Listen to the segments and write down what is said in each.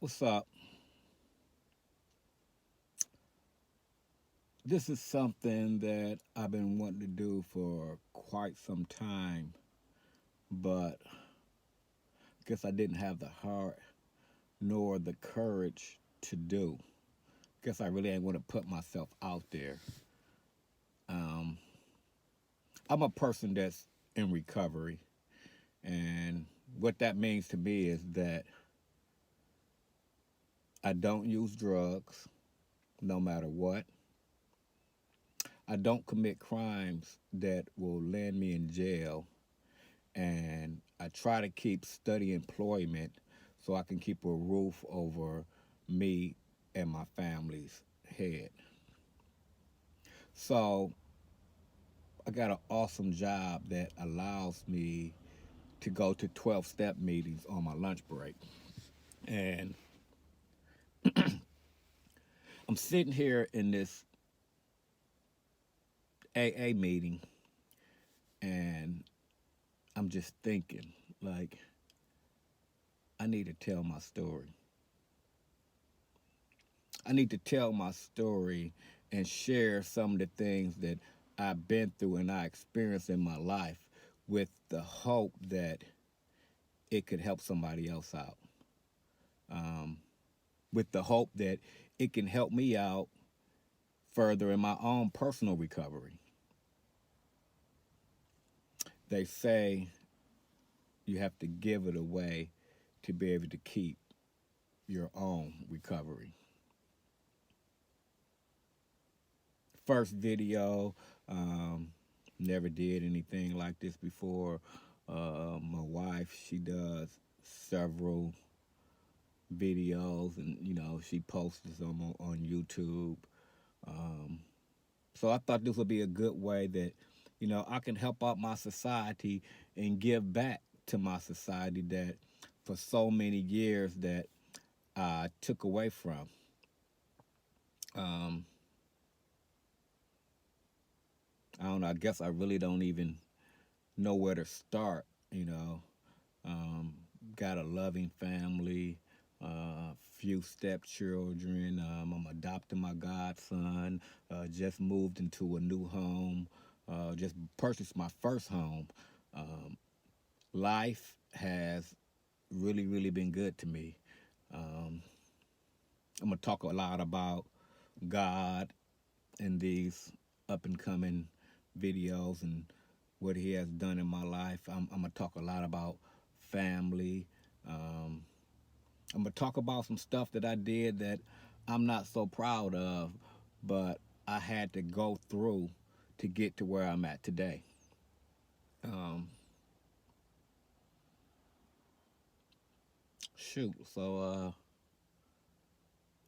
What's up? This is something that I've been wanting to do for quite some time, but I guess I didn't have the heart nor the courage to do. Guess I really ain't want to put myself out there. Um, I'm a person that's in recovery, and what that means to me is that I don't use drugs no matter what. I don't commit crimes that will land me in jail, and I try to keep steady employment so I can keep a roof over me and my family's head. So I got an awesome job that allows me to go to 12 step meetings on my lunch break. And I'm sitting here in this AA meeting and I'm just thinking, like, I need to tell my story. I need to tell my story and share some of the things that I've been through and I experienced in my life with the hope that it could help somebody else out. Um, with the hope that it can help me out further in my own personal recovery. They say you have to give it away to be able to keep your own recovery. First video, um, never did anything like this before. My wife, she does several videos, and she posts them on YouTube. Um, so I thought this would be a good way that I can help out my society and give back to my society that for so many years that I took away from. Um, I don't know. I guess I really don't even know where to start. You know, um, got a loving family, few stepchildren. I'm adopting my godson. Just moved into a new home. Just purchased my first home. Um, Life has really, really been good to me. Um, I'm gonna talk a lot about God in these up and coming videos and what He has done in my life. I'm gonna talk a lot about family. Um, I'm gonna talk about some stuff that I did that I'm not so proud of, but I had to go through to get to where I'm at today. Um, Shoot, so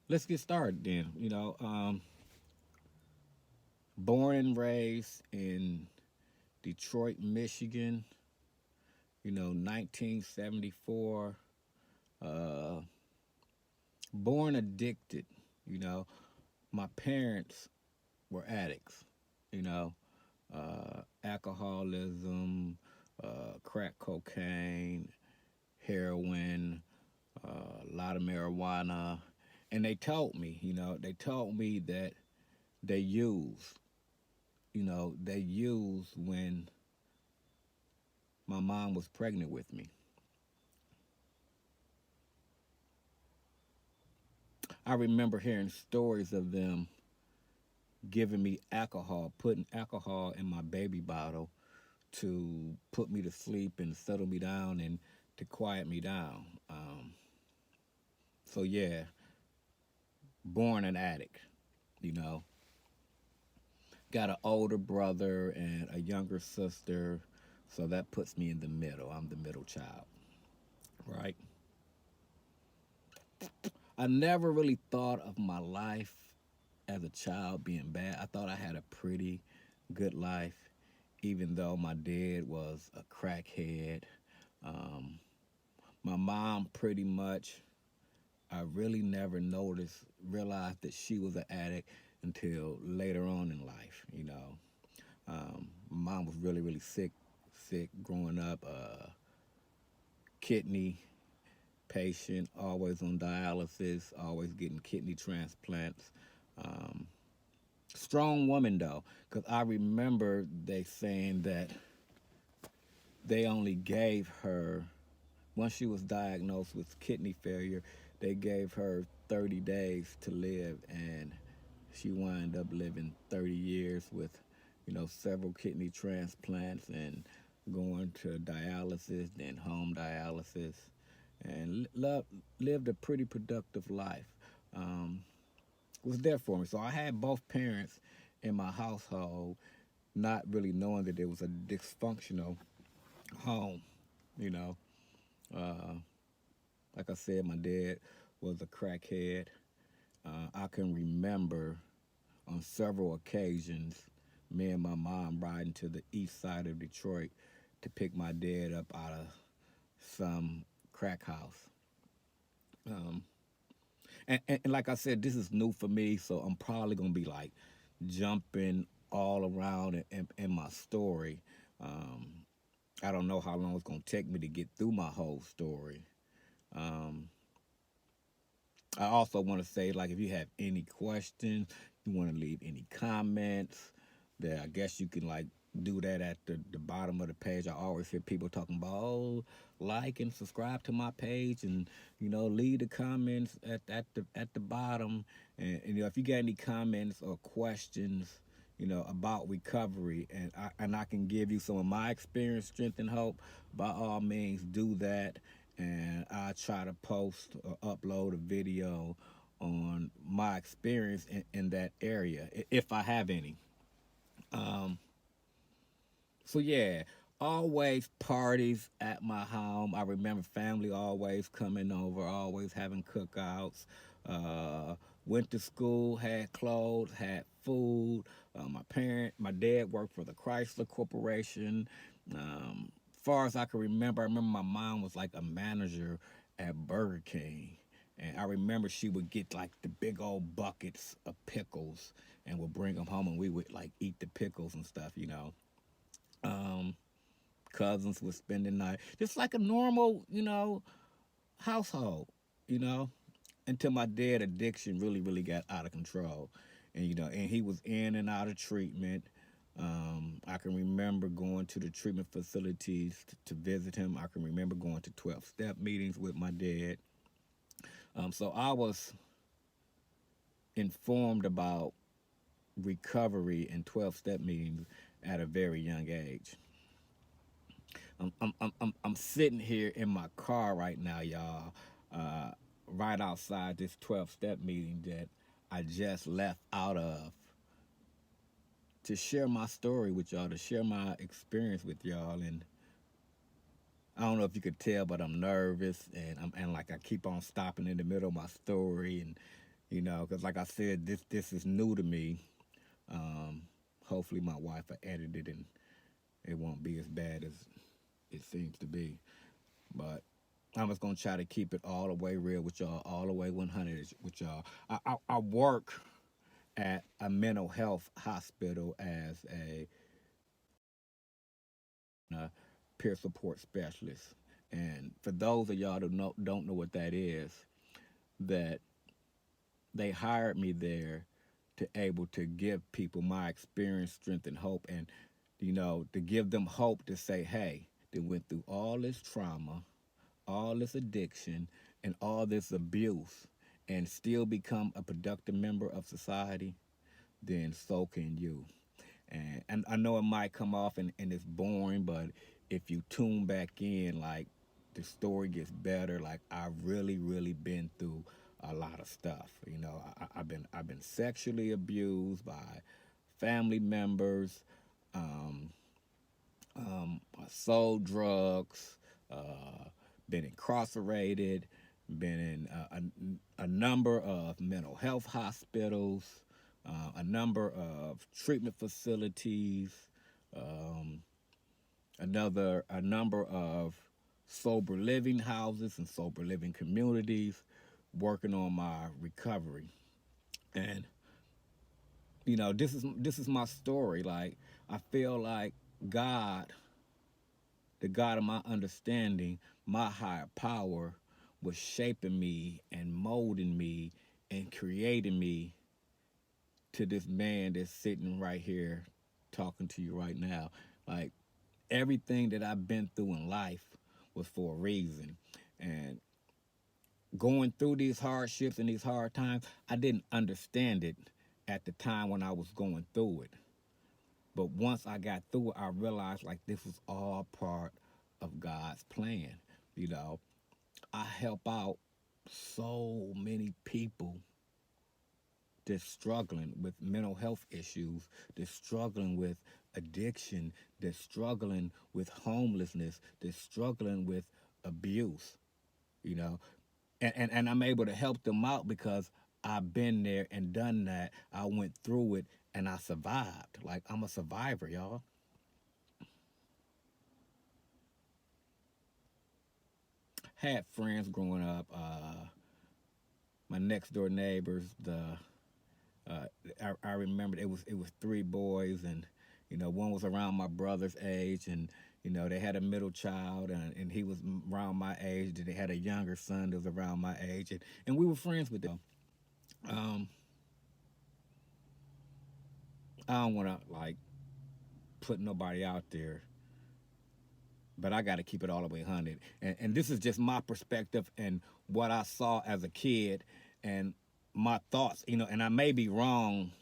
let's get started then. Born and raised in Detroit, Michigan. 1974. Uh, Born addicted. You know, my parents were addicts. You know, Alcoholism, crack cocaine, heroin, a lot of marijuana, and they told me that they use, they used when my mom was pregnant with me. I remember hearing stories of them giving me alcohol, putting alcohol in my baby bottle to put me to sleep and settle me down and to quiet me down. So yeah, born an addict. You know, got an older brother and a younger sister, so that puts me in the middle. I'm the middle child, right? I never really thought of my life as a child being bad. I thought I had a pretty good life, even though my dad was a crackhead. Um, my mom, pretty much, I really never realized that she was an addict until later on in life. My mom was really, really sick growing up. Kidney patient, always on dialysis, always getting kidney transplants. Um, Strong woman though, because I remember they saying that they only gave her, once she was diagnosed with kidney failure, they gave her 30 days to live, and she wound up living 30 years with, several kidney transplants and going to dialysis, then home dialysis, and lived a pretty productive life. Um, was there for me. So I had both parents in my household, not really knowing that it was a dysfunctional home. You know, uh, like I said, my dad was a crackhead. I can remember on several occasions me and my mom riding to the east side of Detroit to pick my dad up out of some crack house. Um, and like I said, this is new for me, so I'm probably gonna be like jumping all around in my story. Um, I don't know how long it's gonna take me to get through my whole story. Um, I also want to say, like, if you have any questions, you want to leave any comments, that I guess you can like do that at the bottom of the page. I always hear people talking about, oh, like and subscribe to my page, and leave the comments at the bottom. And if you got any comments or questions, about recovery, and I can give you some of my experience, strength, and hope. By all means, do that, and I try to post or upload a video on my experience in that area, if I have any. Um, so yeah, always parties at my home. I remember family always coming over, always having cookouts. Uh, Went to school, had clothes, had food. My dad worked for the Chrysler Corporation. Far as I can remember, I remember my mom was like a manager at Burger King. And I remember she would get like the big old buckets of pickles and would bring them home, and we would like eat the pickles and stuff. Um, Cousins would spend the night, just like a normal, household, you know, until my dad addiction really, really got out of control, and he was in and out of treatment. I can remember going to the treatment facilities to visit him. I can remember going to 12-step meetings with my dad. So I was informed about recovery and 12-step meetings at a very young age. I'm sitting here in my car right now, y'all, uh, right outside this 12-step meeting that I just left out of, to share my story with y'all, to share my experience with y'all. And I don't know if you could tell, but I'm nervous, and like I keep on stopping in the middle of my story, and because like I said, this is new to me. Um, Hopefully, my wife will edit it and it won't be as bad as it seems to be. But I'm just gonna try to keep it all the way real with y'all, all the way 100 with y'all. I work at a mental health hospital as a uh, peer support specialist, and for those of y'all that don't know what that is, that they hired me there to able to give people my experience, strength, and hope, and to give them hope to say, hey, they went through all this trauma, all this addiction, and all this abuse, and still become a productive member of society, then so can you. And I know it might come off and it's boring, but if you tune back in, like, the story gets better. Like, I've really, really been through a lot of stuff. I've been sexually abused by family members. Um, I sold drugs, been incarcerated, been in a number of mental health hospitals, a number of treatment facilities, um, a number of sober living houses and sober living communities, working on my recovery. And this is my story. Like, I feel like God, the God of my understanding, my higher power, was shaping me and molding me and creating me to this man that's sitting right here talking to you right now. Like everything that I've been through in life was for a reason. And going through these hardships and these hard times, I didn't understand it at the time when I was going through it. But once I got through it, I realized like this was all part of God's plan. You know, I help out so many people that's struggling with mental health issues, that's struggling with addiction, that's struggling with homelessness, that's struggling with abuse, you know. And I'm able to help them out because I've been there and done that. I went through it and I survived. Like I'm a survivor, y'all. Had friends growing up. My next door neighbors, uh, I remember it was three boys, and one was around my brother's age, and they had a middle child, and he was around my age, and they had a younger son that was around my age, and we were friends with them. Um, I don't want to like put nobody out there, but I got to keep it all the way 100. And this is just my perspective and what I saw as a kid, and my thoughts. And I may be wrong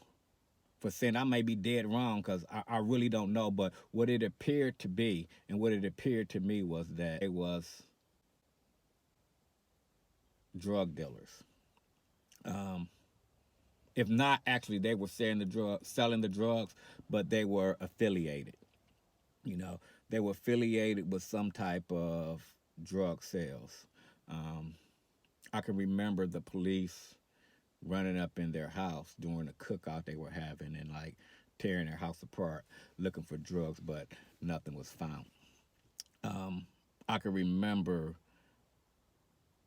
for saying, I may be dead wrong because I really don't know. But what it appeared to be, and what it appeared to me, was that it was drug dealers. Um, if not, actually, they were selling the drugs, but they were affiliated. You know, they were affiliated with some type of drug sales. Um, I can remember the police running up in their house during a cookout they were having and like tearing their house apart looking for drugs, but nothing was found. Um, I can remember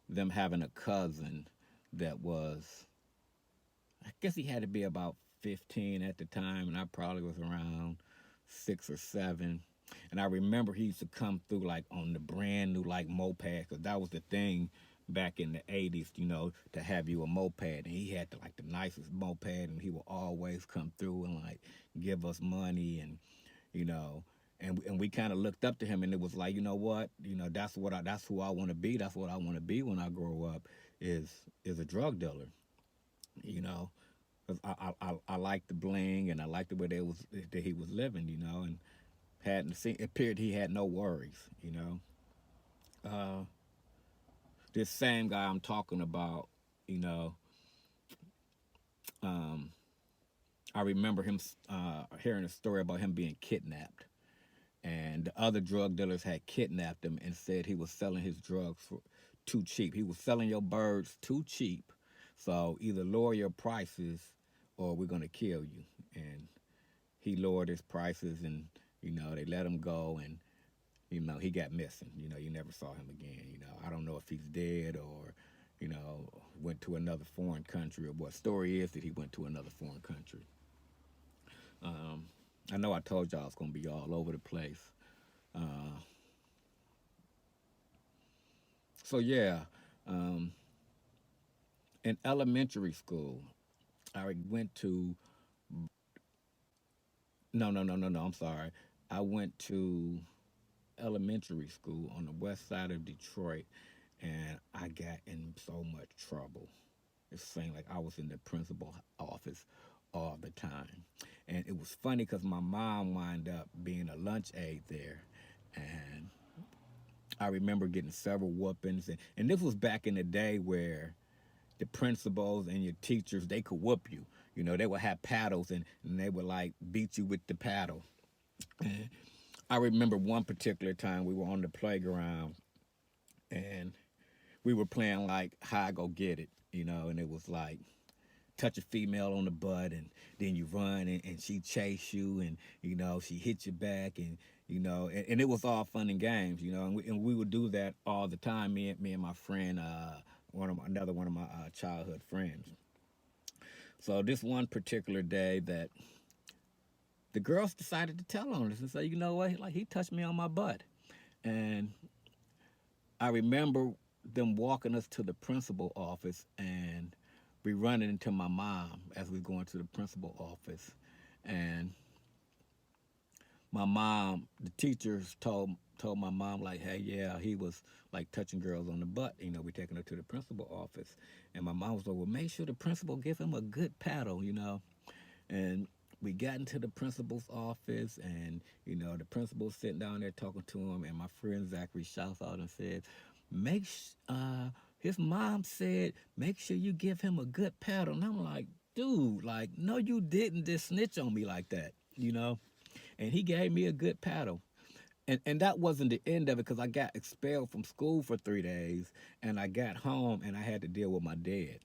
them having a cousin that was, I guess he had to be about 15 at the time, and I probably was around 6 or 7. And I remember he used to come through like on the brand new like moped, because that was the thing back in the 80s, to have you a moped. And he had like the nicest moped, and he would always come through and like give us money, and you know. And we kind of looked up to him, and it was like, you know what, that's who I want to be. That's what I want to be when I grow up, is a drug dealer, you know. 'Cause I like the bling, and I like the way that he was living, and hadn't seen, it appeared he had no worries, uh, this same guy I'm talking about, you know um, I remember him hearing a story about him being kidnapped, and the other drug dealers had kidnapped him and said he was selling his drugs for too cheap. He was selling your birds too cheap, so either lower your prices or we're going to kill you. And he lowered his prices, and they let him go, and he got missing. You never saw him again. I don't know if he's dead or went to another foreign country, or what story is that he went to another foreign country. um, I know I told y'all it's gonna be all over the place. uh, so yeah. um, in elementary school, I went to no, no, no, no, no, I'm sorry. I went to elementary school on the west side of Detroit, and I got in so much trouble. It seemed like I was in the principal office all the time. And it was funny because my mom wound up being a lunch aide there. And I remember getting several whoopings. And this was back in the day where the principals and your teachers, they could whoop you. They would have paddles, and they would like beat you with the paddle. And I remember one particular time we were on the playground, and we were playing like How I Go Get It, and it was like touch a female on the butt, and then you run, and she chase you, and she hit you back, and and it was all fun and games, and we would do that all the time, me and my friend, another one of my childhood friends. So this one particular day that the girls decided to tell on us and say, what, like he touched me on my butt. And I remember them walking us to the principal office, and we running into my mom as we going to the principal office, and my mom, the teachers told my mom like, hey, yeah, he was like touching girls on the butt. We taking her to the principal office, and my mom was like, well, make sure the principal give him a good paddle. And we got into the principal's office, and the principal sitting down there talking to him, and my friend Zachary shouts out and said, his mom said, make sure you give him a good paddle. And I'm like, dude, like, no, you didn't just snitch on me like that. And he gave me a good paddle. And that wasn't the end of it, because I got expelled from school for 3 days, and I got home and I had to deal with my dad.